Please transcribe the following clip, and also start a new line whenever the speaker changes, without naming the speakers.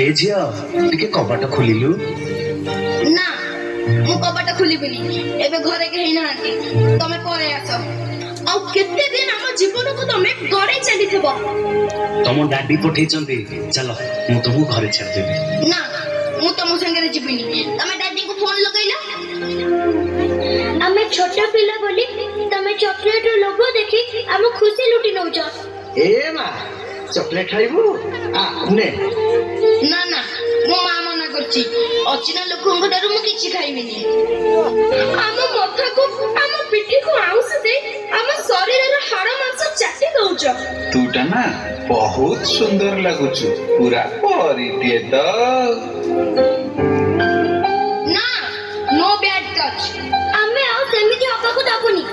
ए झिया टिके कबाट खोलिलु
ना मु कबाट खुलिबिनी एबे घरे के हेना आंटी तमे पळे आसो आ केते दिन हम जीवन को तमे घरे चली थबो
तम डैडी पठेचंती चलो मु तुमु घरे छाड़ देबी
ना मु तम संगे जीबिनी तमे डैडी को फोन लगैला
आमे छोटा पिला बोली तमे चॉकलेट रो लोगो देखि हम खुशी लुटी नउछ
ए मा चॉकलेट खाइबू आ ने
ना ना मो मां मना करची अचिना लोकंग दारू मु किछि खाइबिनी हम मथा को हम पिठी को आउस दे हम शरीर रो हाड़ मांस चाटी दउछ
तूटा ना बहुत सुंदर लगुचु पूरा परी दिए तो
ना नो बैड टच
आमे आउ सेमिति हका को दाबुनी